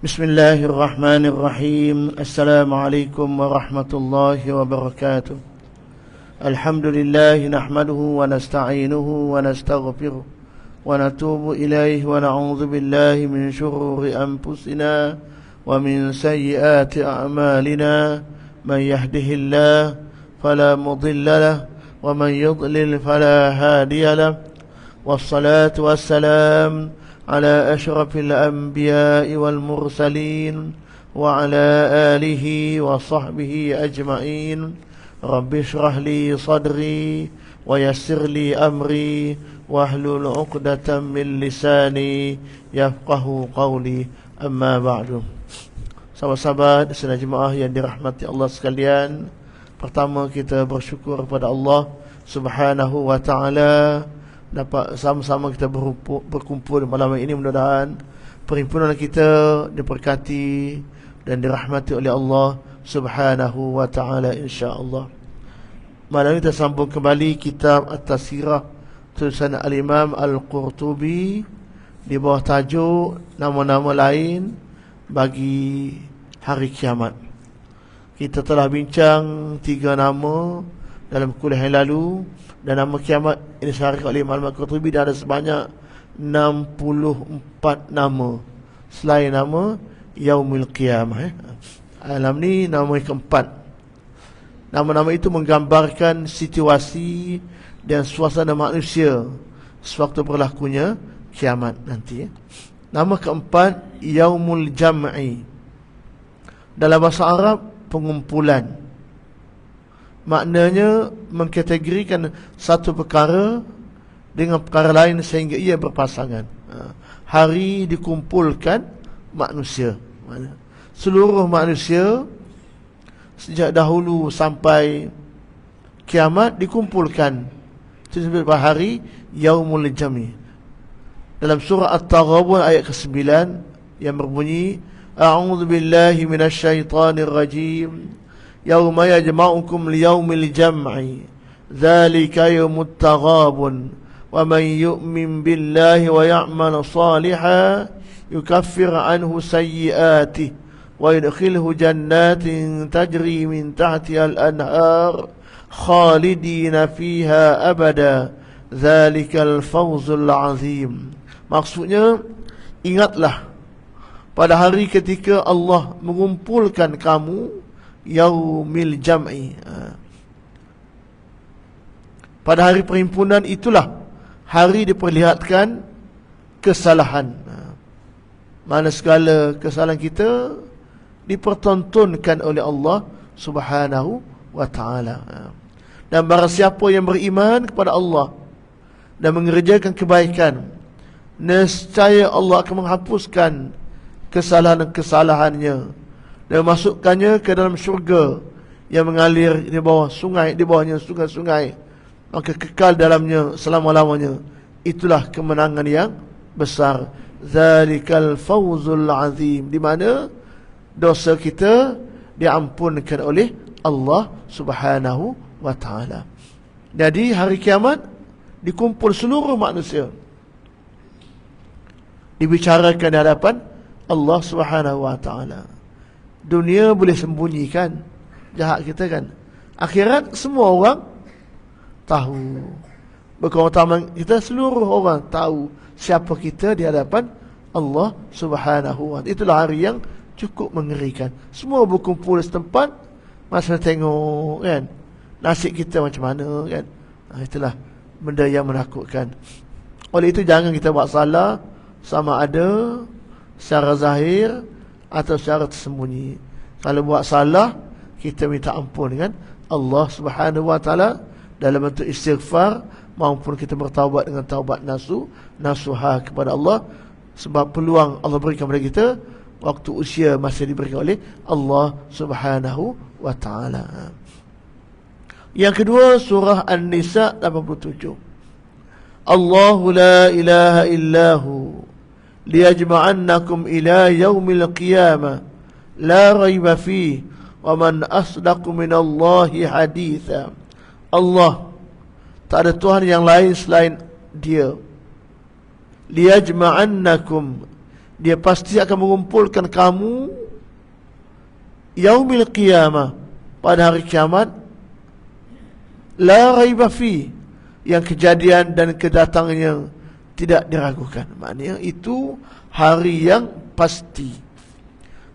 بسم الله الرحمن الرحيم. السلام عليكم ورحمة الله وبركاته. الحمد لله نحمده ونستعينه ونستغفره ونتوب إليه ونعوذ بالله من شرور أنفسنا ومن سيئات أعمالنا. من يهده الله فلا مضل له ومن يضلل فلا هادي له. والصلاة والسلام على أشرف الأنبياء والمرسلين وعلى آله وصحبه أجمعين. رب اشرح لي صدري ويسر لي أمري واحلل عقدة من لساني يفقه قولي. أما بعد. Sahabat-sahabat sedaya jemaah yang dirahmati Allah sekalian, pertama kita bersyukur kepada Allah Subhanahu wa taala dapat sama-sama kita berkumpul malam ini. Mudah-mudahan perhimpunan kita diberkati dan dirahmati oleh Allah Subhanahu wa ta'ala, insya-Allah. Malam ini kita sambung kembali kitab At-Tasirah tulisan Al-Imam Al-Qurtubi di bawah tajuk nama-nama lain bagi hari kiamat. Kita telah bincang 3 nama dalam kuliah yang lalu, dan nama kiamat ini disyarahkan oleh Imam Al-Qurtubi ada sebanyak 64 nama selain nama Yaumul Qiyamah. Alam ni nama yang keempat. Nama-nama itu menggambarkan situasi dan suasana manusia sewaktu berlakunya kiamat nanti. Nama keempat Yaumul Jam'i. Dalam bahasa Arab pengumpulan. Maknanya mengkategorikan satu perkara dengan perkara lain sehingga ia berpasangan. Hari dikumpulkan manusia. Seluruh manusia sejak dahulu sampai kiamat dikumpulkan. Itu disebut hari Yaumul Jam'i. Dalam surah At-Taghabun ayat ke-9 yang berbunyi, A'udzu billahi minasyaitonir rajim. Yauma yajma'ukum liyaumil jam'i dzalika yaumut taghabun wa man yu'min billahi wa ya'mal shalihan yukaffir anhu sayyi'atihi wa yudkhilhu jannatin tajri min tahtiha al-anhar khalidina fiha abada dzalikal fawzul 'azim. Maksudnya, ingatlah pada hari ketika Allah mengumpulkan kamu, Yaumil Jam'i. Pada hari perhimpunan itulah hari diperlihatkan kesalahan. Mana segala kesalahan kita dipertontonkan oleh Allah Subhanahu wa ta'ala. Dan barang siapa yang beriman kepada Allah dan mengerjakan kebaikan, nescaya Allah akan menghapuskan kesalahan-kesalahannya dan memasukkannya ke dalam syurga yang mengalir di bawah sungai, di bawahnya sungai-sungai, maka kekal dalamnya selama-lamanya. Itulah kemenangan yang besar. Zalikal fawzul azim, di mana dosa kita diampunkan oleh Allah Subhanahu wa ta'ala. Jadi hari kiamat dikumpul seluruh manusia, dibicarakan di hadapan Allah Subhanahu wa ta'ala. Dunia boleh sembunyikan jahat kita kan. Akhirat semua orang tahu. Berkeutamaan kita, seluruh orang tahu siapa kita di hadapan Allah Subhanahu wa ta'ala. Itulah hari yang cukup mengerikan. Semua berkumpul setempat, masa tengok kan nasib kita macam mana kan. Itulah benda yang menakutkan. Oleh itu jangan kita buat salah, sama ada secara zahir atau secara tersembunyi. Kalau buat salah, kita minta ampun kan Allah Subhanahu wa ta'ala dalam bentuk istighfar, maupun kita bertaubat dengan taubat nasuha kepada Allah. Sebab peluang Allah berikan kepada kita, waktu usia masih diberikan oleh Allah Subhanahu wa ta'ala. Yang kedua, surah An-Nisa 87. Allahu la ilaha illahu liyajma'annakum ila yaumil qiyamah la raiba fihi wa man asdaqu minallahi haditha. Allah, tak ada Tuhan yang lain selain Dia. Liyajma'annakum, dia pasti akan mengumpulkan kamu yaumil qiyamah, pada hari kiamat, la raiba fi, yang kejadian dan kedatangannya tidak diragukan. Maknanya itu hari yang pasti.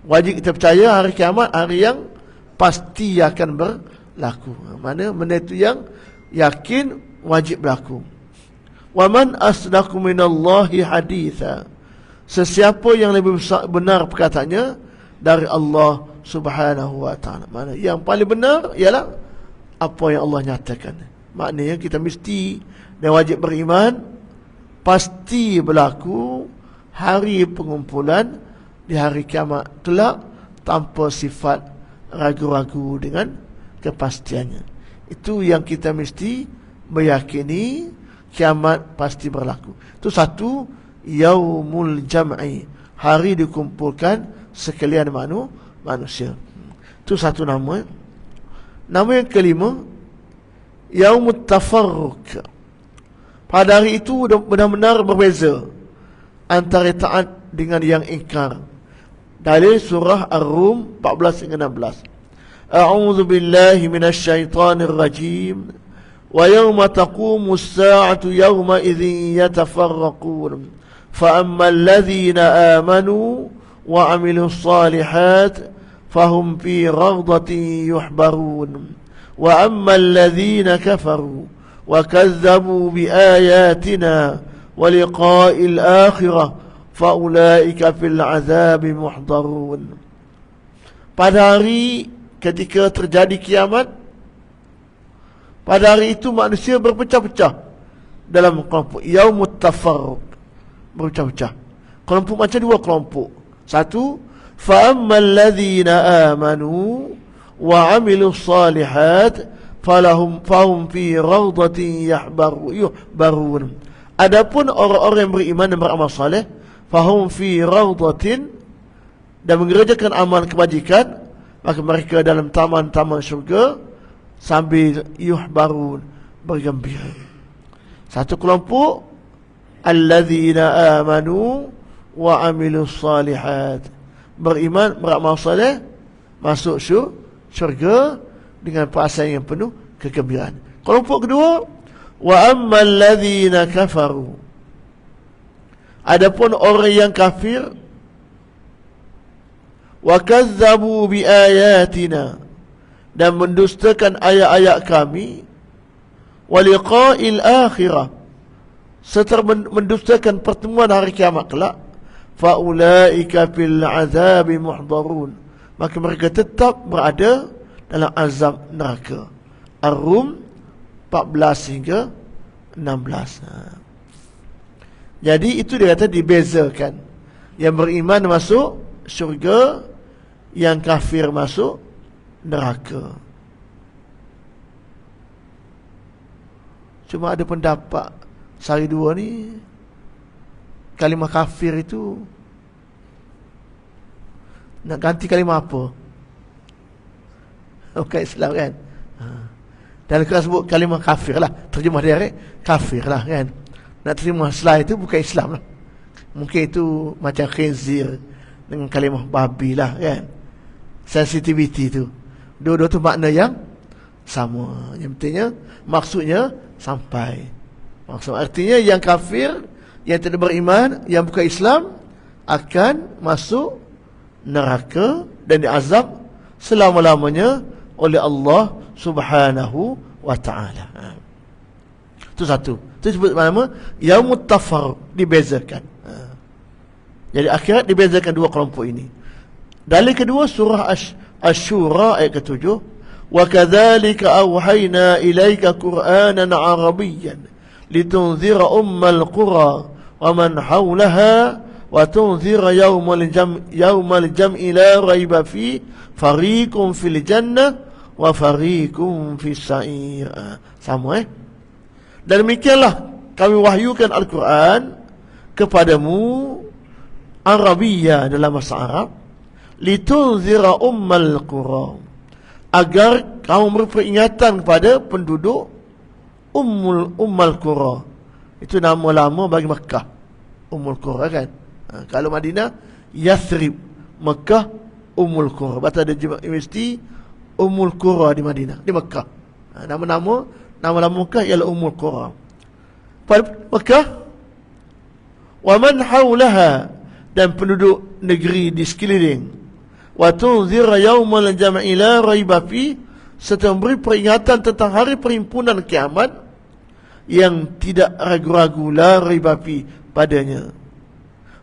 Wajib kita percaya hari kiamat hari yang pasti akan berlaku. Mana benda itu yang yakin wajib berlaku. Wa man asdaqu minallahi haditha, sesiapa yang lebih benar perkataannya dari Allah Subhanahu wa ta'ala. Mana yang paling benar ialah apa yang Allah nyatakan. Maknanya kita mesti dan wajib beriman pasti berlaku hari pengumpulan di hari kiamat kelak tanpa sifat ragu-ragu dengan kepastiannya. Itu yang kita mesti meyakini kiamat pasti berlaku. Itu satu, yaumul jam'i, hari dikumpulkan sekalian manusia. Itu satu nama. Nama yang kelima, yaumut tafarruq. Pada hari itu benar-benar berbeza antara taat dengan yang ingkar. Dalil surah Ar-Rum 14 hingga 16. A'udzu billahi minasy syaithanir rajim. Wa yawma taqumu as-sa'atu yawma idzin yatafarraqun. Fa ammal ladzina amanu wa 'amilus shalihat fahum fi raghdatin yuhbarun. Wa ammal ladzina kafaru wa kazzabu bi ayatina wa liqa'il akhirah faulaika fil azabi muhdarun. Pada hari ketika terjadi kiamat, pada hari itu manusia berpecah-pecah dalam kelompok. Yaumut tafarruq, berpecah-pecah. Kelompok macam dua kelompok. Satu, fa ammal ladzina amanu wa 'amilus shalihat fahum fi rawdatin yuhbarun. Adapun orang-orang yang beriman dan beramal saleh, fahum fi rawdatin, dan mengerjakan amal kebajikan, maka mereka dalam taman-taman syurga sambil yuhbarun, bergembira. Satu kelompok, alladzina amanu wa 'amilus shalihat, beriman, beramal saleh, masuk syurga dengan perasaan yang penuh kegembiraan. Kelompok kedua, wa ammal ladzina kafaru, adapun orang yang kafir, wa kazzabu bi ayatina, dan mendustakan ayat-ayat kami, wa liqa'il akhirah, serta mendustakan pertemuan hari kiamat kelak, fa ulaika fil azabi muhdarun, maka mereka tetap berada dalam azab neraka. Ar-Rum 14 hingga 16. Jadi itu dia kata dibezakan. Yang beriman masuk syurga, yang kafir masuk neraka. Cuma ada pendapat sehari dua ni, kalimah kafir itu nak ganti kalimah apa? Bukan Islam kan? Dan kalau sebut kalimah kafir lah, terjemah direct kafir lah kan. Nak terima setelah itu bukan Islam lah. Mungkin itu macam khinzir dengan kalimah babi lah kan. Sensitivity tu, dua-dua tu makna yang sama. Yang pentingnya maksudnya sampai. Maksud artinya yang kafir, yang tidak beriman, yang bukan Islam akan masuk neraka dan diazab selama-lamanya oleh Allah Subhanahu wa ta'ala. Itu satu. Itu disebut nama yaumut tafarruq, dibezakan. Jadi akhirat dibezakan dua kelompok ini. Dalil kedua surah Asy-Syura ayat ke-7, wa kadzalika awhayna ilaika qur'anan arabiyyan litunzira ummal qura wa man hawlaha wa tunzira yawmal jam'i la raiba fi fariqun fil jannah wa fariqum fis sa'ir. Sama Dan demikianlah kami wahyukan Al-Quran kepadamu Arabiyya dalam bahasa Arab, litunzira ummal qura, agar kamu memberi peringatan kepada penduduk ummal qura. Itu nama lama bagi Makkah, Ummul Qura kan. Kalau Madinah, Yathrib. Mekah, Ummul Qura. Batas ada universiti Ummul Qura di Madinah, di Mekah. Nama Mekah ialah Ummul Qura. Pada Mekah, wa man haulaha, dan penduduk negeri di sekeliling. Wa tunzira yaumal jam'i la raiba fi, serta memberi peringatan tentang hari perhimpunan kiamat yang tidak ragu-ragu, la raiba fi, padanya.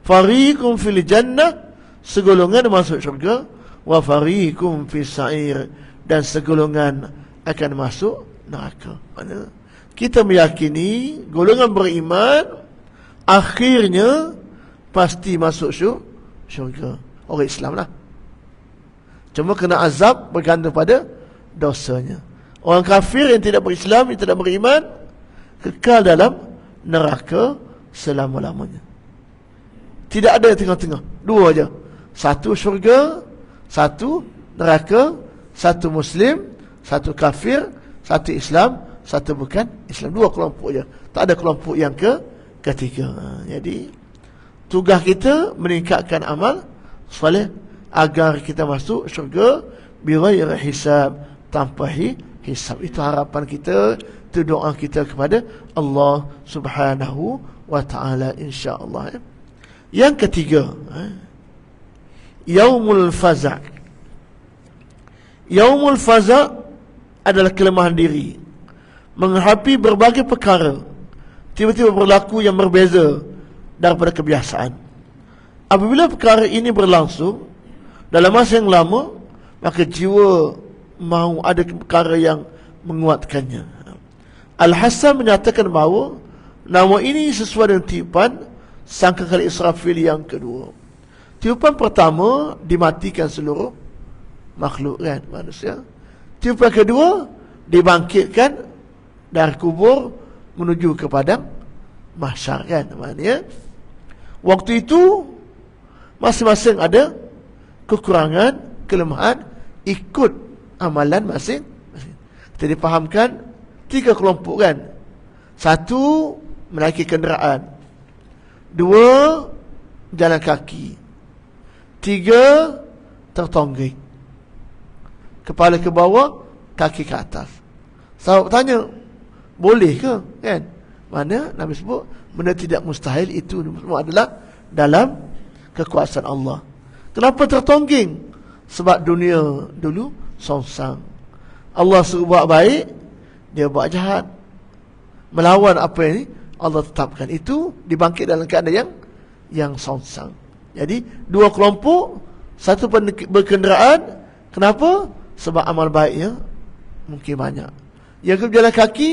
Fariqum fil jannah, segolongan masuk syurga, wa fariqum fis sa'ir, dan segolongan akan masuk neraka. Mana kita meyakini golongan beriman akhirnya pasti masuk syurga. Orang Islam lah. Cuma kena azab bergantung pada dosanya. Orang kafir yang tidak berislam, yang tidak beriman, kekal dalam neraka selama-lamanya. Tidak ada yang tengah-tengah. Dua aja. Satu syurga, satu neraka, satu Muslim, satu kafir, satu Islam, satu bukan Islam. Dua kelompok je. Tak ada kelompok yang ketiga. Jadi tugas kita meningkatkan amal soleh agar kita masuk syurga bighairi hisab, tanpa hisab. Itu harapan kita, itu doa kita kepada Allah Subhanahu wa taala, insya-Allah. Yang ketiga, Yaumul Faza'. Yaumul Faza' adalah kelemahan diri, menghadapi berbagai perkara tiba-tiba berlaku yang berbeza daripada kebiasaan. Apabila perkara ini berlangsung dalam masa yang lama, maka jiwa mahu ada perkara yang menguatkannya. Al-Hasan menyatakan bahawa nama ini sesuai dengan tiupan sangkakala Israfil yang kedua. Tiupan pertama dimatikan seluruh makhluk, kan, manusia. Tiupan kedua dibangkitkan dari kubur menuju ke padang mahsyar, kan. Maknanya waktu itu masing-masing ada kekurangan, kelemahan, ikut amalan masing-masing. Kita dipahamkan tiga kelompok, kan. Satu, menaiki kenderaan. Dua, jalan kaki. Tiga, tertongging, kepala ke bawah, kaki ke atas. Sahabat tanya, boleh ke? Kan? Mana Nabi sebut benda tidak mustahil, itu semua adalah dalam kekuasaan Allah. Kenapa tertongging? Sebab dunia dulu songsang. Allah suruh buat baik, dia buat jahat, melawan apa yang Allah tetapkan. Itu dibangkit dalam keadaan yang songsang. Jadi dua kelompok, satu berkenderaan. Kenapa? Sebab amal baiknya mungkin banyak. Yang berjalan kaki,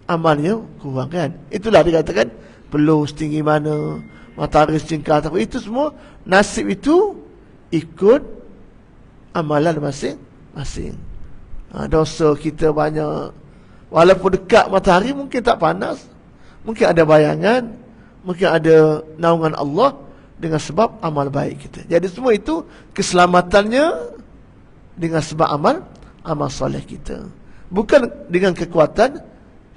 amalnya kurang, kan. Itulah dikatakan peluh setinggi mana, matahari secingkar, itu semua nasib itu ikut amalan masing-masing. Dosa kita banyak. Walaupun dekat matahari mungkin tak panas, mungkin ada bayangan, mungkin ada naungan Allah dengan sebab amal baik kita. Jadi semua itu keselamatannya dengan sebab amal soleh kita, bukan dengan kekuatan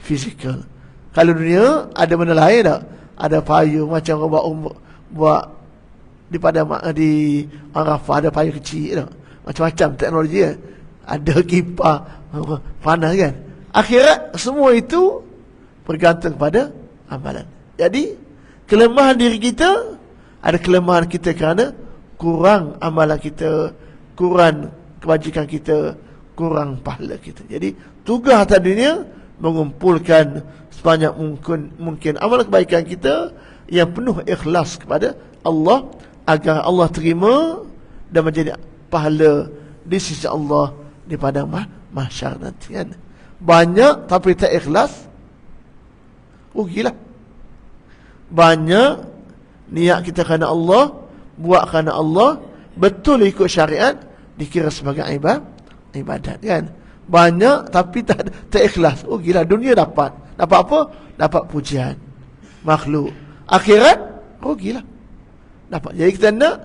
fizikal. Kalau dunia ada benda lain tak? Ada payung macam orang buat di padang di Arafah, ada payung kecil tak? Macam-macam teknologi, ya. Ada kipas panas, kan. Akhirat semua itu bergantung pada amalan. Jadi kelemahan diri kita, ada kelemahan kita kerana kurang amalan kita, kurang kebajikan kita, kurang pahala kita. Jadi tugas atas dunia mengumpulkan sebanyak mungkin amal kebaikan kita yang penuh ikhlas kepada Allah, agar Allah terima dan menjadi pahala di sisi Allah di padang mahsyar nanti, kan. Banyak tapi tak ikhlas, rugilah. Banyak niat kita kerana Allah, buat kerana Allah, betul ikut syariat, dikira sebagai ibadat, kan. Banyak tapi tak ikhlas, rugilah. Dunia dapat apa? Dapat pujian makhluk. Akhirat rugilah, dapat. Jadi kita nak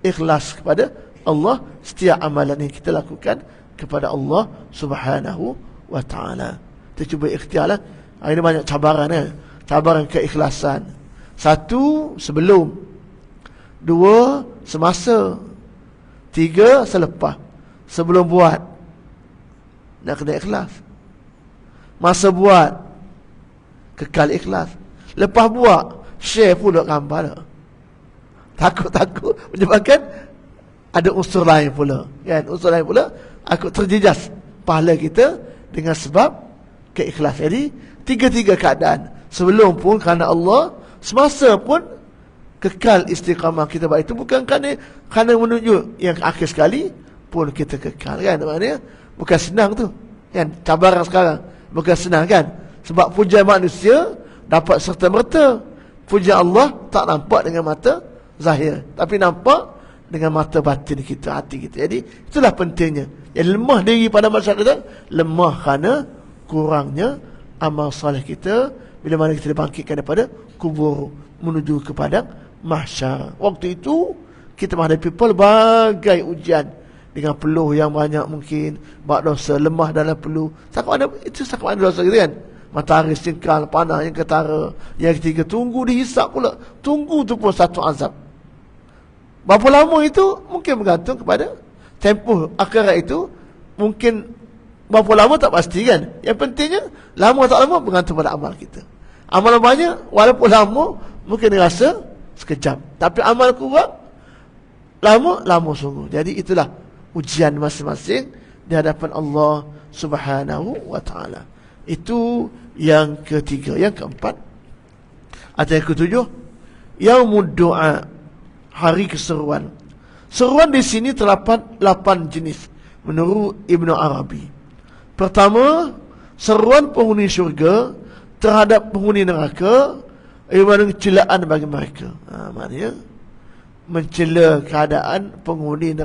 ikhlas kepada Allah setiap amalan yang kita lakukan kepada Allah Subhanahu wa ta'ala. Kita cuba ikhtiarlah. Ini banyak cabaran, Cabaran keikhlasan. Satu, sebelum 2 semasa, 3 selepas. Sebelum buat nak kena ikhlas. Masa buat kekal ikhlas. Lepas buat share pula gambar dah. Takut-takut menyebabkan ada unsur lain pula, kan? Unsur lain pula aku terjejas pahala kita dengan sebab keikhlas. Jadi tiga-tiga keadaan, sebelum pun kerana Allah, semasa pun kekal istiqamah kita buat itu bukan kerana menuju yang akhir sekali pun kita kekal, kan? Maknanya bukan senang tu, kan? Cabaran sekarang bukan senang, kan? Sebab pujian manusia dapat serta-merta, pujian Allah tak nampak dengan mata zahir, tapi nampak dengan mata batin kita, hati kita. Jadi itulah pentingnya. Yang lemah diri pada masyarakat, lemah kerana kurangnya amal soleh kita bila mana kita dibangkitkan daripada kubur menuju ke padang mahsyar. Waktu itu kita menghadapi pelbagai ujian dengan peluh yang banyak, mungkin buat dosa, lemah dalam peluh. Itu sakit mana dosa kita, kan? Matahari singkal, panah yang ketara. Yang ketiga, tunggu dihisap pula. Tunggu tu pun satu azab. Berapa lama itu mungkin bergantung kepada tempoh akhirat itu. Mungkin berapa lama tak pasti, kan? Yang pentingnya lama tak lama bergantung pada amal kita. Amal banyak walaupun lama mungkin dirasa sekejap, tapi amal kurang lama sungguh. Jadi itulah ujian masing-masing di hadapan Allah Subhanahu wa taala. Itu yang ketiga. Yang keempat atau yang ketujuh, yaumud du'a, hari keseruan. Seruan di sini terdapat 8 jenis menurut Ibnu Arabi. Pertama, seruan penghuni syurga terhadap penghuni neraka, iaitu celaan bagi mereka. Maknanya mencela keadaan penghuni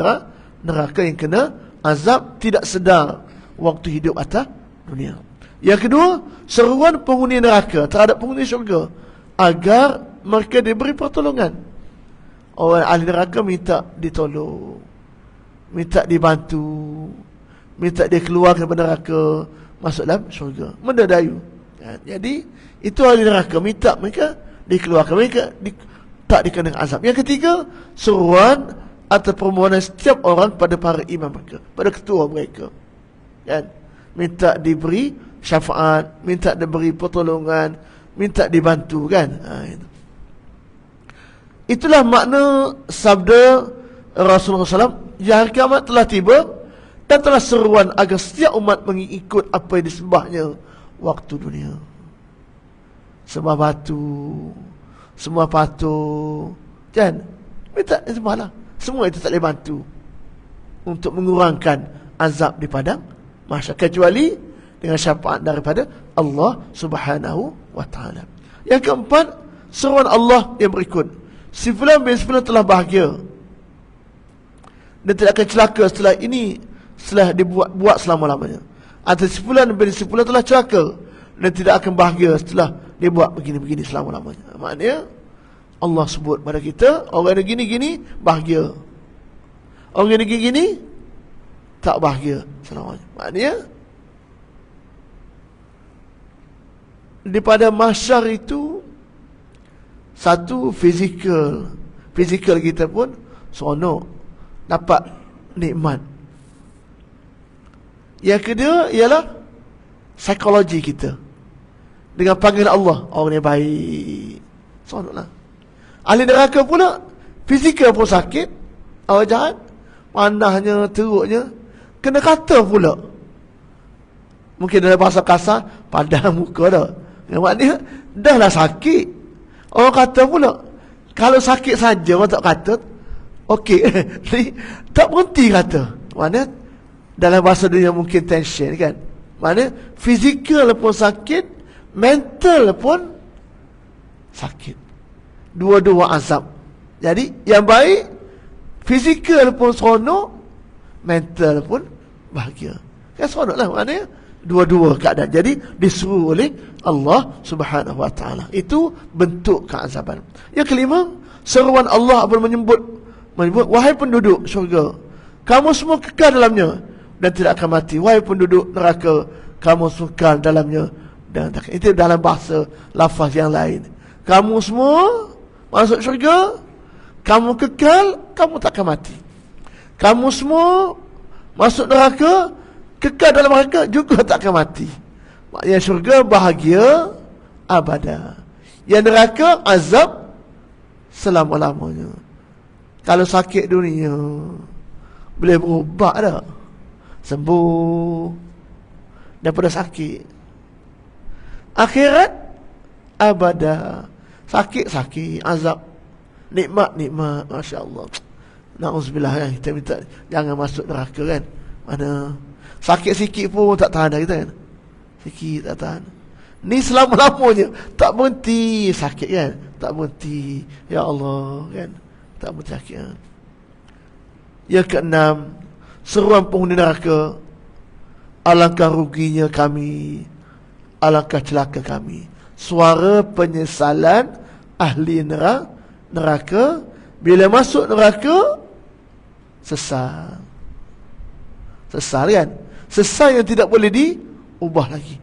neraka yang kena azab tidak sedar waktu hidup atas dunia. Yang kedua, seruan penghuni neraka terhadap penghuni syurga agar mereka diberi pertolongan. Orang ahli neraka minta ditolong, minta dibantu, minta dia keluar daripada neraka, masuk dalam syurga, mendadayu. Jadi itu ahli neraka minta mereka dikeluarkan, mereka tak dikenang azab. Yang ketiga, seruan atau permohonan setiap orang pada para imam mereka, pada ketua mereka, kan? Minta diberi syafaat, minta diberi pertolongan, minta dibantu, kan? Itulah makna sabda Rasulullah SAW, yang hari kiamat telah tiba dan telah seruan agar setiap umat mengikut apa yang disembahnya waktu dunia. Sembah batu, semua patung, kan? Minta sembahlah. Semua itu tak boleh bantu untuk mengurangkan azab di padang mahsyar, kecuali dengan syafaat daripada Allah Subhanahu wa taala. Yang keempat, seruan Allah yang berikut. Si fulan bin fulan telah bahagia dan tidak akan celaka setelah ini, setelah dibuat selama-lamanya. Atau si fulan bin fulan telah celaka dan tidak akan bahagia setelah dibuat begini-begini selama-lamanya. Maknanya Allah sebut pada kita, orang yang gini-gini bahagia, orang yang gini-gini tak bahagia selamanya. Maknanya daripada mahsyar itu, satu fizikal kita pun seronok, dapat nikmat. Yang kedua ialah psikologi kita dengan panggil Allah, orang yang baik, seronoklah. Ahli neraka pula fizikal pun sakit, orang jahat, panahnya, teruknya, kena kata pula. Mungkin dalam bahasa kasar, padam muka dah. Yang maknanya dah lah sakit, orang kata pula. Kalau sakit saja orang tak kata, okey. Tak berhenti kata. Maknanya dalam bahasa dunia mungkin tension, kan? Maknanya fizikal pun sakit, mental pun sakit. Dua-dua azab. Jadi yang baik, fizikal pun seronok, mental pun bahagia. Kan seronok lah, maknanya dua-dua keadaan. Jadi disuruh oleh Allah Subhanahu wa taala. Itu bentuk keazaban. Yang kelima, seruan Allah menyebut, wahai penduduk syurga, kamu semua kekal dalamnya dan tidak akan mati. Wahai penduduk neraka, kamu semua kekal dalamnya dan tak. Itu dalam bahasa lafaz yang lain. Kamu semua masuk syurga, Kamu kekal, kamu takkan mati. Kamu semua masuk neraka, kekal dalam neraka juga takkan mati. Maknanya syurga bahagia abada. Yang neraka azab selama-lamanya. Kalau sakit dunia boleh berubat tak? Sembuh daripada sakit. Akhirat abada. Sakit-sakit, azab. Nikmat-nikmat, Masya Allah. Na'udzubillah kan, kita minta jangan masuk neraka kan. Mana sakit sikit pun tak tahan dah kita kan. Sikit tak tahan. Ni selama-lamanya tak berhenti sakit kan. Tak berhenti. Ya Allah kan. Tak berhenti sakit kan. Yang keenam, seruan penghuni neraka. Alangkah ruginya kami, alangkah celaka kami. Suara penyesalan ahli neraka bila masuk neraka, sesal. Sesal kan? Sesal yang tidak boleh diubah lagi.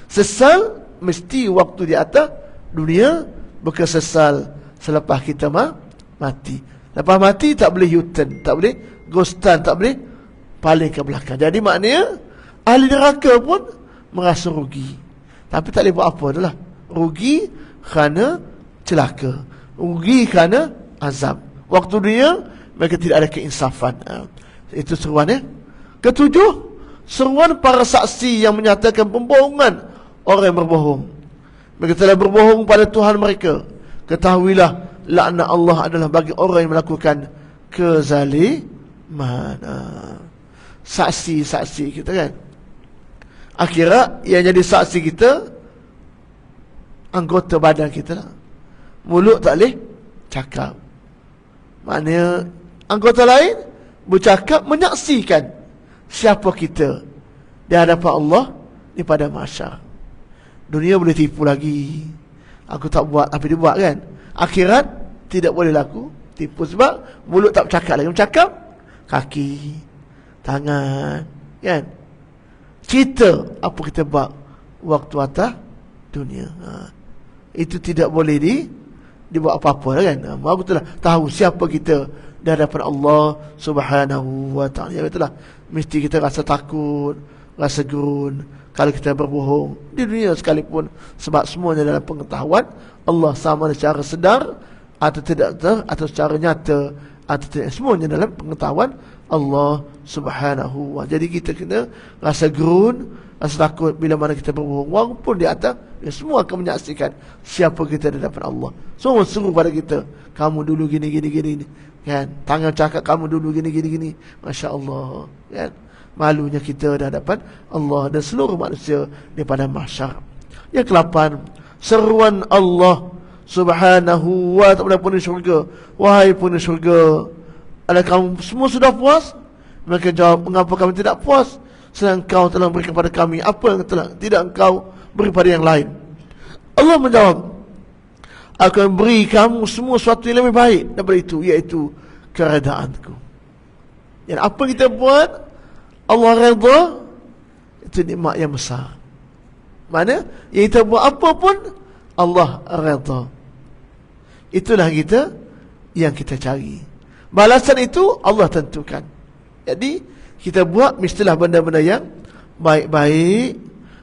Sesal mesti waktu di atas dunia, bukan sesal selepas kita mati. Lepas mati tak boleh U-turn, tak boleh ghostan, tak boleh paling ke belakang. Jadi maknanya ahli neraka pun merasa rugi. Tapi tak boleh buat apa adalah rugi kerana celaka, rugi kerana azab. Waktu dunia mereka tidak ada keinsafan. Itu seruan ya. Ketujuh, seruan para saksi yang menyatakan pembohongan orang yang berbohong. Mereka telah berbohong pada Tuhan mereka. Ketahuilah, laknat Allah adalah bagi orang yang melakukan kezaliman. Saksi-saksi kita kan. Akhirat yang jadi saksi kita anggota badan kita lah. Mulut tak boleh cakap. Maknanya anggota lain bercakap menyaksikan siapa kita di hadapan Allah di pada mahsyar. Dunia boleh tipu lagi. Aku tak buat tapi dia buat kan. Akhirat tidak boleh laku tipu sebab mulut tak bercakap lagi. Bercakap kaki, tangan kan. Cerita apa kita buat waktu atas dunia. Itu tidak boleh dibuat apa-apa lah kan. Aku telah tahu siapa kita di hadapan Allah Subhanahu wa ta'ala. Ya betul lah. Mesti kita rasa takut, rasa gerun kalau kita berbohong di dunia sekalipun, sebab semuanya dalam pengetahuan Allah, sama ada secara sedar atau tidak, atau secara nyata atau tidak, semuanya dalam pengetahuan Allah Subhanahu wa ta'ala. Jadi kita kena rasa gerun, rasa takut bila mana kita berbohong. Walaupun di atas semua akan menyaksikan siapa kita di hadapan Allah. Semua suruh pada kita, kamu dulu gini kan. Tangan cakap kamu dulu gini. Masya Allah kan. Malunya kita di hadapan Allah dan seluruh manusia daripada mahsyar. Yang ke-8, seruan Allah Subhanahu wa ta'ala penghuni syurga. Wahai penghuni syurga, adakah kamu semua sudah puas? Mereka jawab, mengapa kami tidak puas sedang engkau telah beri kepada kami apa yang tidak engkau beri pada yang lain. Allah menjawab, aku akan beri kamu semua sesuatu yang lebih baik daripada itu, iaitu keredaanku. Yang apa kita buat Allah redha, itu nikmat yang besar. Mana yang kita buat apa pun Allah redha. Itulah kita yang kita cari. Balasan itu Allah tentukan. Jadi kita buat mestilah benda-benda yang baik-baik,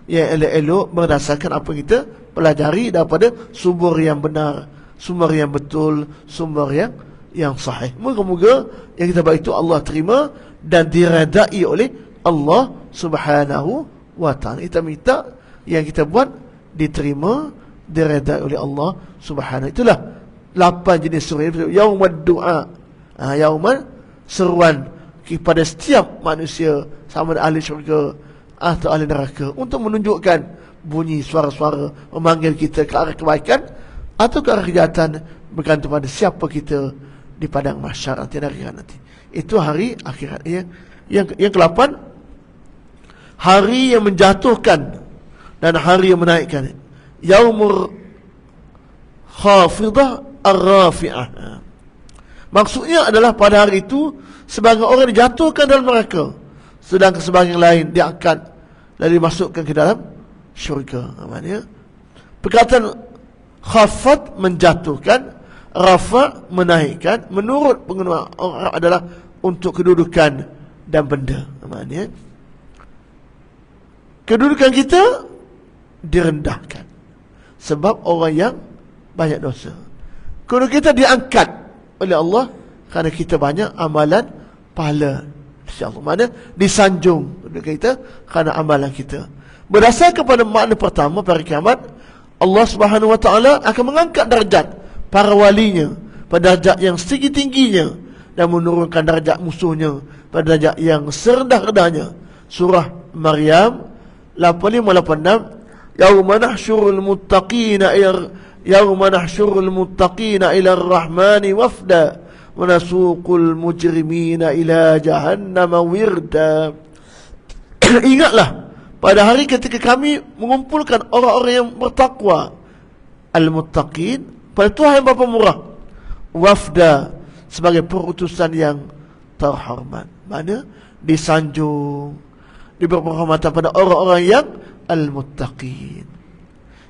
yang elok-elok, berdasarkan apa kita pelajari daripada sumber yang benar, sumber yang betul, sumber yang sahih. Moga-moga yang kita buat itu Allah terima dan diredai oleh Allah Subhanahu wa ta'ala. Kita minta yang kita buat diterima, diredai oleh Allah Subhanahu. Itulah 8 jenis seruan. Yaumad du'a, yauman seruan kepada setiap manusia, sama ada ahli syurga atau ahli neraka, untuk menunjukkan bunyi suara-suara memanggil kita ke arah kebaikan atau ke arah kejahatan, bergantung pada siapa kita di padang mahsyar nanti, nanti. Itu hari akhirat. Yang ke-8, hari yang menjatuhkan dan hari yang menaikkan. Yaumur khafidah ar-rafi'ah. Maksudnya adalah pada hari itu sebagian orang dijatuhkan dalam neraka, sedangkan sebagian lain diangkat dan dimasukkan ke dalam syurga. Maknanya perkataan khafat menjatuhkan, Rafa' menaikkan, menurut pengguna orang Arab adalah untuk kedudukan dan benda. Maknanya kedudukan kita direndahkan sebab orang yang banyak dosa. Kedudukan kita diangkat oleh Allah kerana kita banyak amalan pahala. InsyaAllah. Mana disanjung kedudukan kita kerana amalan kita. Berdasarkan pada makna pertama, pada kiamat Allah Subhanahu Wa Taala akan mengangkat darjat para walinya pada darjat yang setinggi-tingginya dan menurunkan darjat musuhnya pada darjat yang serendah-rendahnya. Surah Maryam 85-86, Yauma nahsyurul muttaqina ila ar-rahmani wafda wa nasuqul mujrimina ila jahannama wirda. Ingatlah pada hari ketika kami mengumpulkan orang-orang yang bertakwa, al-muttaqin, pada Tuhan yang Bapa Murah, wafda, sebagai perutusan yang terhormat. Mana disanjung, diberi penghormatan pada orang-orang yang al-muttaqin.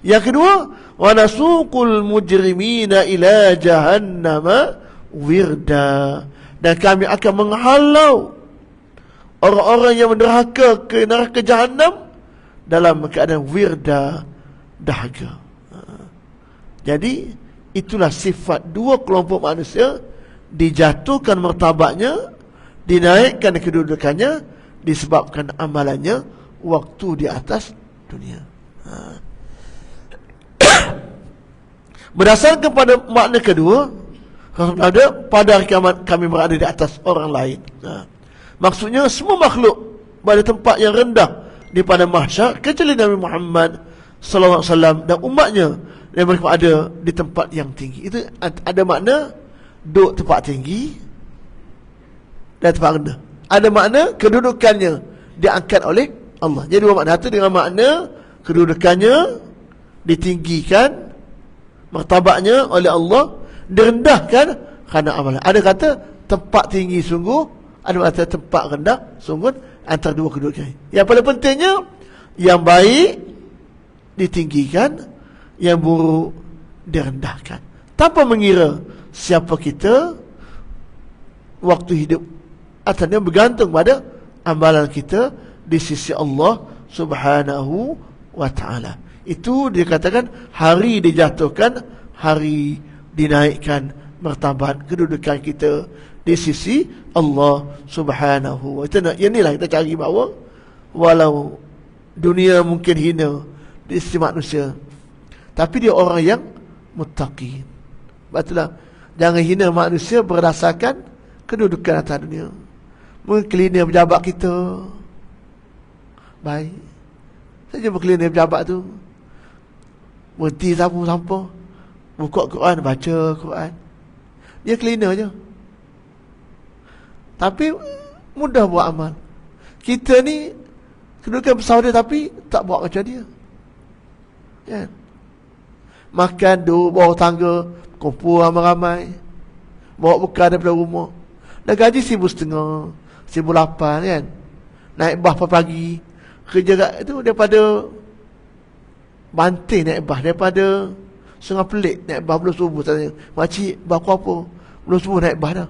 Yang kedua, wa nasuqul mujrimina ila jahannama wirda, dan kami akan menghalau orang-orang yang menderhaka ke neraka Jahannam dalam keadaan wirda, dahaga. Jadi itulah sifat dua kelompok manusia, dijatuhkan martabatnya, dinaikkan kedudukannya disebabkan amalannya waktu di atas dunia. Berdasarkan pada makna kedua, pada hari kiamat kami berada di atas orang lain. Maksudnya semua makhluk pada tempat yang rendah di pada mahsyar kecuali Nabi Muhammad sallallahu alaihi wasallam dan umatnya, yang mereka ada di tempat yang tinggi. Itu ada makna duduk tempat tinggi dan tempat rendah. Ada makna kedudukannya diangkat oleh Allah. Jadi dua makna itu, dengan makna kedudukannya ditinggikan, martabatnya oleh Allah, direndahkan kerana amalan. Ada kata tempat tinggi sungguh, ada kata tempat rendah sungguh, antara dua kedudukan. Yang paling pentingnya, yang baik ditinggikan, yang buruk direndahkan, tanpa mengira siapa kita waktu hidup. Asalnya bergantung pada amalan kita di sisi Allah Subhanahu Wa Ta'ala. Itu dikatakan hari dijatuhkan, hari dinaikkan martabat kedudukan kita di sisi Allah Subhanahu Wa Ta'ala. Inilah kita cari bahawa walau dunia mungkin hina di sisi manusia, tapi dia orang yang muttaqin. Betullah, jangan hina manusia berdasarkan kedudukan atas dunia. Mungkin cleaner pejabat kita baik, saya jumpa cleaner pejabat tu berhenti sapu-sapu, buka Quran, baca Quran, dia cleaner je, tapi mudah buat amal. Kita ni kedudukan besar dia tapi tak buat macam dia, kan? Makan duduk bawah tangga, kumpul ramai-ramai, bawa bekal daripada rumah, dah gaji 1,500, 1,800, kan? Naik bas pagi, kerja kat itu daripada Banting naik bas, daripada Sungai Pelik naik bas belum subuh. Tanya, makcik bas aku apa? Belum subuh naik bas dah.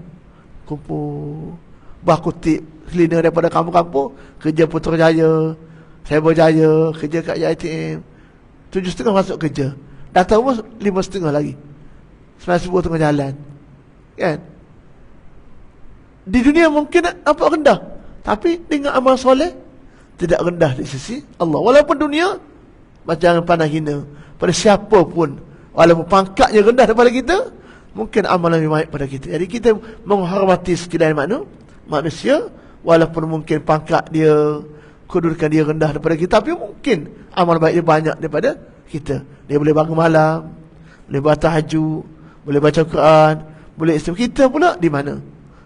Kumpul bas kutip cleaner daripada kampung-kampung, kerja Putrajaya, Cyberjaya, kerja kat ITM, 7.30 masuk kerja, datang rumah 5.30 lagi, 9 subuh tengah jalan, kan? Di dunia mungkin nampak rendah, tapi dengan amal soleh tidak rendah di sisi Allah. Walaupun dunia, jangan pandang hina pada siapa pun, walaupun pangkatnya rendah daripada kita, mungkin amalan lebih baik pada kita. Jadi kita menghormati sekalian manusia, walaupun mungkin pangkat dia, kedudukan dia rendah daripada kita, tapi mungkin amal baik dia banyak daripada kita. Dia boleh bangun malam, boleh buat tahajud, boleh baca Quran, boleh istighfar. Kita pula di mana?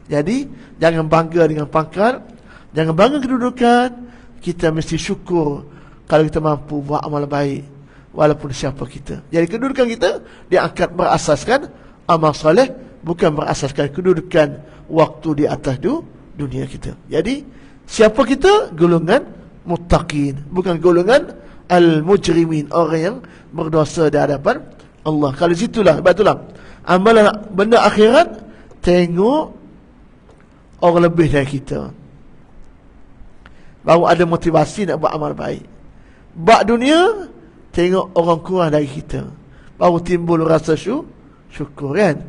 Jadi jangan bangga dengan pangkat, jangan bangga kedudukan. Kita mesti syukur kalau kita mampu buat amal baik walaupun siapa kita. Jadi kedudukan kita diangkat berasaskan amal soleh, bukan berasaskan kedudukan waktu di atas dunia kita. Jadi siapa kita? Golongan muttaqin, bukan golongan al-mujrimin, orang yang berdosa di hadapan Allah. Kalau situlah, betullah Amalan benda akhirat, tengok orang lebih dari kita, baru ada motivasi nak buat amal baik. Bak dunia, tengok orang kurang dari kita, baru timbul rasa syukur kan.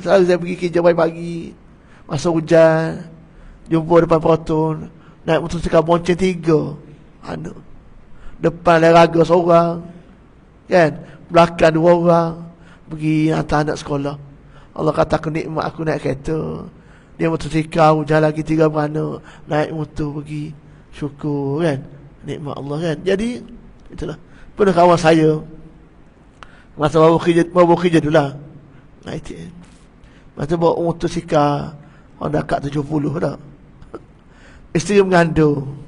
Selalu saya pergi kerja pagi-pagi, masa hujan, jumpa depan peroton, naik motosikal bonceng 3, depan leraga seorang kan, belakang 2 orang, pergi hantar anak sekolah. Allah kata aku nikmat, aku naik kereta, dia motosikal, jalan lagi 3 beranak, naik motor pergi, syukur kan, nikmat Allah kan. Jadi itulah. Pernah kawan saya masa bawa kerja dulu lah, masa bawa motosikal orang dekat 70 dah. Isteri mengandung,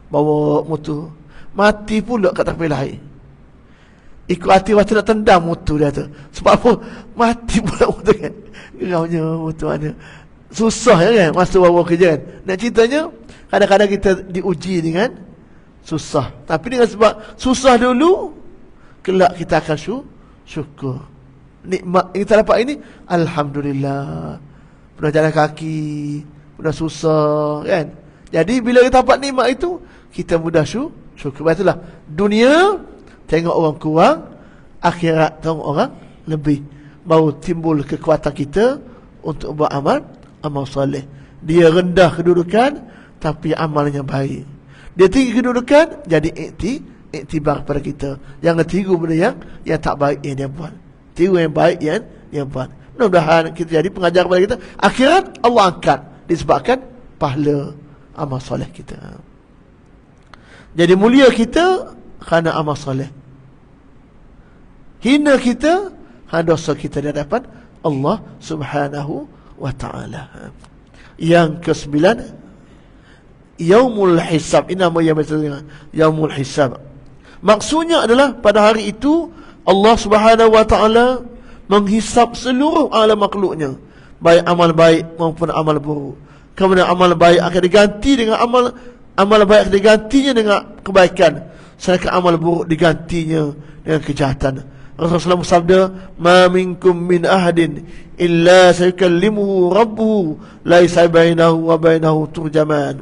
bawa motor, mati pula kat tepi lain. Ikut hati macam nak tendang motor dia tu. Sebab apa? Mati pula motor kan. Geraunya motor mana. Susah ya kan masa bawa kerja kan. Nak ceritanya, kadang-kadang kita diuji dengan susah. Tapi dengan sebab susah dulu, kelak kita akan syukur. Nikmat yang kita dapat ini, alhamdulillah. Pernah jalan kaki, pernah susah kan. Jadi bila kita dapat nikmat itu, kita mudah syukur. Itulah dunia tengok orang kurang, akhirat tengok orang lebih, baru timbul kekuatan kita untuk buat amal soleh. Dia rendah kedudukan tapi amalnya baik. Dia tinggi kedudukan, jadi iktibar pada kita. Jangan tiru benda yang tak baik yang dia buat, tiru yang baik yang dia buat. Mudah-mudahan kita jadi pengajar kepada kita. Akhirat Allah angkat disebabkan pahala amal soleh kita. Jadi mulia kita kerana amal soleh, hina kita kerana dosa kita di hadapan Allah Subhanahu wa ta'ala. Yang ke-9, Yaumul Hisab. Ini nama yang biasa Yaumul Hisab. Maksudnya adalah pada hari itu Allah Subhanahu wa ta'ala menghisap seluruh alam makhluknya, baik amal baik maupun amal buruk. Kemudian amal baik akan diganti dengan amal baik akan digantinya dengan kebaikan, sedangkan amal buruk digantinya dengan kejahatan. Rasulullah bersabda, "Ma minkum min ahadin illa sayukallimuhu rabbuhu laisa bainahu wa bainahu turjaman."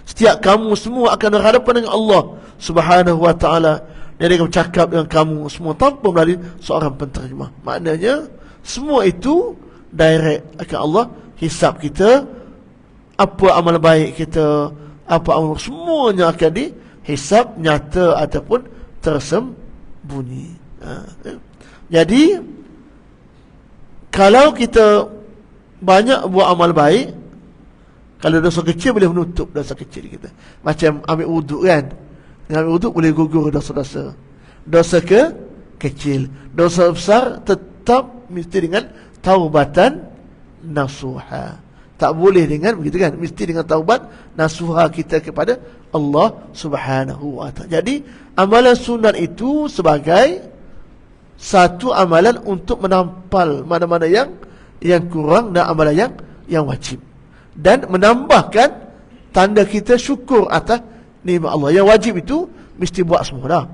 Setiap kamu semua akan berhadapan dengan Allah Subhanahu wa ta'ala, dia akan bercakap dengan kamu semua tanpa melalui seorang penterjemah. Maknanya semua itu direct akan Allah hisap kita. Apa amal baik kita, apa amal, semuanya akan dihisap nyata ataupun tersembunyi. Jadi kalau kita banyak buat amal baik, kalau dosa kecil boleh menutup dosa kecil kita. Macam ambil wuduk kan, dengan ambil wuduk boleh gugur dosa-dosa. Dosa kecil, dosa besar tetap mesti dengan taubatan nasuha. Tak boleh dengan begitu kan, mesti dengan taubat nasuha kita kepada Allah Subhanahu wa ta'ala. Jadi amalan sunat itu sebagai satu amalan untuk menampal mana-mana yang kurang dan amalan yang wajib, dan menambahkan tanda kita syukur atas nikmat Allah. Yang wajib itu mesti buat semua dah.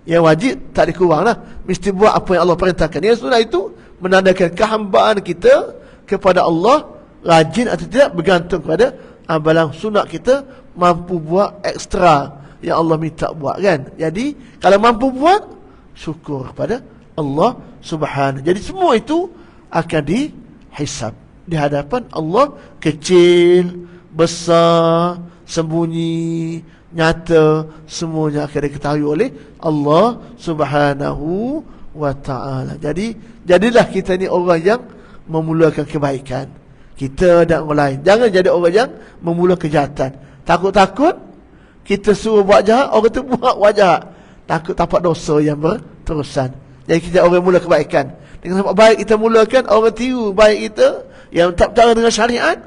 Yang wajib tak dikurang lah, mesti buat apa yang Allah perintahkan. Yang sunat itu menandakan kehambaan kita kepada Allah, rajin atau tidak bergantung kepada amalan sunat kita mampu buat ekstra yang Allah minta buat kan. Jadi kalau mampu buat, syukur kepada Allah Subhanahu. Jadi semua itu akan dihisab di hadapan Allah, kecil, besar, sembunyi, nyata, semuanya akan diketahui oleh Allah Subhanahu wa ta'ala. Jadi jadilah kita ni orang yang memulakan kebaikan, kita dan orang lain. Jangan jadi orang yang memula kejahatan. Takut-takut kita suruh buat jahat, orang tu buat jahat, takut dapat dosa yang berterusan. Jadi kita orang mula kebaikan, dengan sebab baik kita mulakan, orang tiru baik kita yang tak bercara dengan syariat,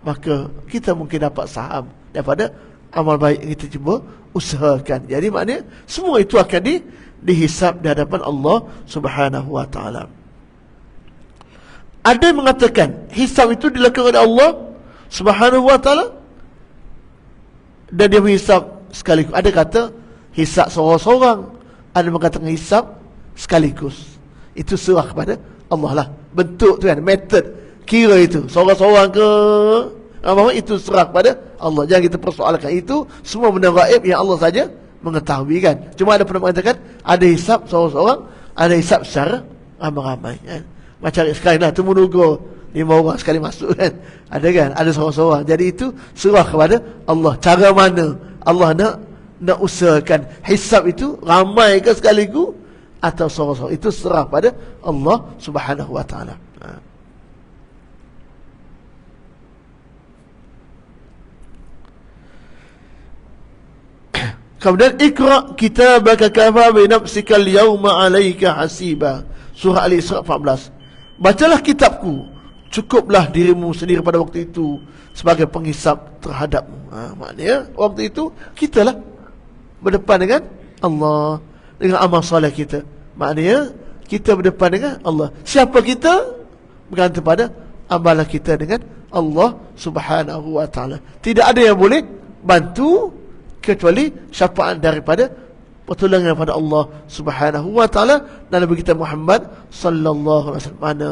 maka kita mungkin dapat saham daripada amal baik yang kita cuba usahakan. Jadi maknanya semua itu akan dihisap di hadapan Allah Subhanahu wa ta'ala. Ada yang mengatakan hisab itu dilakukan oleh Allah Subhanahu wa ta'ala dan dia menghisap sekaligus. Ada kata hisap seorang-seorang, ada mengatakan hisap sekaligus. Itu serah kepada Allah lah. Bentuk tu kan, method kira itu seorang-seorang ke apa, itu serah kepada Allah. Jangan kita persoalkan. Itu semua benda gaib yang Allah saja mengetahui kan. Cuma ada pernah mengatakan ada hisab seorang-seorang, ada hisab secara ramai-ramai kan. Macam sekarang lah, tu menunggu 5 orang sekali masuk kan. Ada kan, ada seorang-seorang. Jadi itu serah kepada Allah. Cara mana Allah nak usahakan hisab itu ramai ke sekaligus atau seorang-seorang, itu serah pada Allah Subhanahu wa taala. Kemudian Iqra kitabaka kafa bi nafsika al-yawma 'alaika hasiba. Surah Al-Isra 14. Bacalah kitabku, cukuplah dirimu sendiri pada waktu itu sebagai penghisap terhadapmu. Maknanya waktu itu kita lah berdepan dengan Allah dengan amal soleh kita. Maknanya kita berdepan dengan Allah. Siapa kita? Bergantung pada amalan kita dengan Allah Subhanahu wa taala. Tidak ada yang boleh bantu kecuali syafaat daripada pertolongan daripada Allah Subhanahu wa taala dan Nabi kita Muhammad sallallahu alaihi wasallam. Mana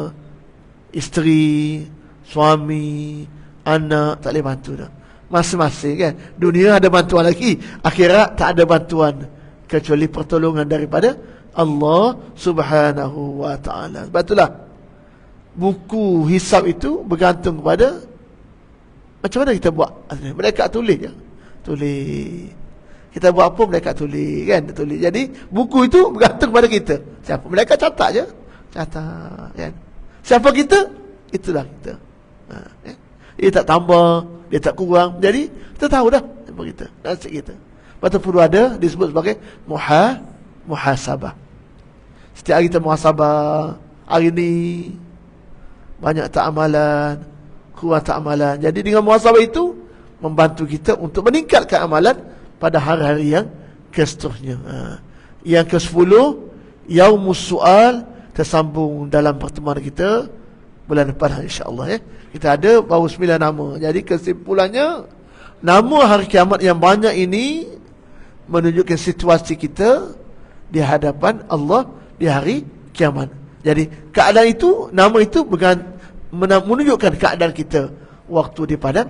isteri, suami, anak tak boleh bantu dah. Masing-masing kan. Dunia ada bantuan lagi, akhirat tak ada bantuan kecuali pertolongan daripada Allah Subhanahu wa taala. Sebab itulah buku hisab itu bergantung kepada macam mana kita buat. Mereka tulis je. Tulis. Kita buat apa mereka tulis kan, tulis. Jadi buku itu bergantung kepada kita. Siapa? Mereka catat je. Catat kan. Siapa kita? Itulah kita. Kan? Dia tak tambah, dia tak kurang. Jadi kita tahu dah siapa kita, nasib kita. Lepas perlu ada disebut sebagai muhasabah. Setiap hari kita muhasabah. Hari ni banyak tak amalan, kurang tak amalan. Jadi dengan muhasabah itu membantu kita untuk meningkatkan amalan pada hari-hari yang ke-seterusnya. Yang ke-10 Yaumus Su'al, tersambung dalam pertemuan kita bulan depan insya-Allah ya. Kita ada baru 9 nama. Jadi kesimpulannya, nama hari kiamat yang banyak ini menunjukkan situasi kita di hadapan Allah di hari kiamat. Jadi keadaan itu, nama itu menunjukkan keadaan kita waktu di padang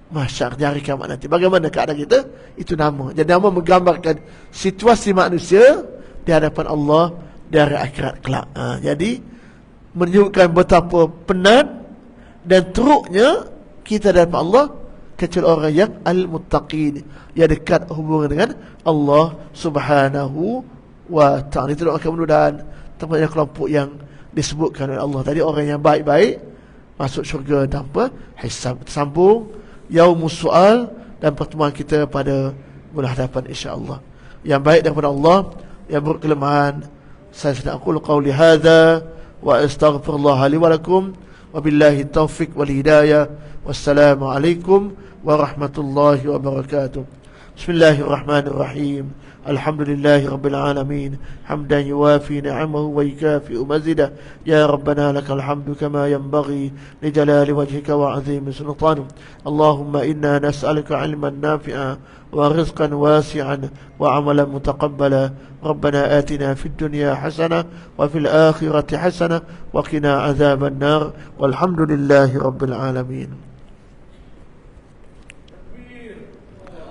mahsyar di hari kiamat nanti. Bagaimana keadaan kita? Itu nama. Jadi nama menggambarkan situasi manusia di hadapan Allah di hari akhirat kelak. Jadi menunjukkan betapa penat dan teruknya kita di hadapan Allah kecuali orang yang al-muttaqin, yang dekat hubungan dengan Allah Subhanahu wa ta'ala. Itu doakan mudah-mudahan tempatnya kelompok yang disebutkan oleh Allah tadi, orang yang baik-baik masuk syurga tanpa hisab. Sambung Yaumus Su'al dan pertemuan kita pada bulan hadapan insya-Allah. Yang baik daripada Allah, yang buruk kelemahan saya sedang aqulu qawli hadza wa astaghfirullah li wa lakum wa billahi taufiq wal hidayah. Wassalamu alaikum warahmatullahi wabarakatuh. Bismillahirrahmanirrahim. Alhamdulillahi rabbil alamin, hamdan yuwafi ni'amahu wa yukafi'u mazidah. Ya Rabbana lakal hamdu kama yanbaghi li jalali wajhika wa 'azimi sultanik. Allahumma inna nas'aluka 'ilman nafi'a wa rizqan wasi'an wa 'amalan mutaqabbala. Rabbana atina fid dunya hasanah wa fil akhirati hasanah wa qina 'adzaban nar. Walhamdulillahi rabbil alamin.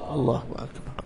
Allahu akbar.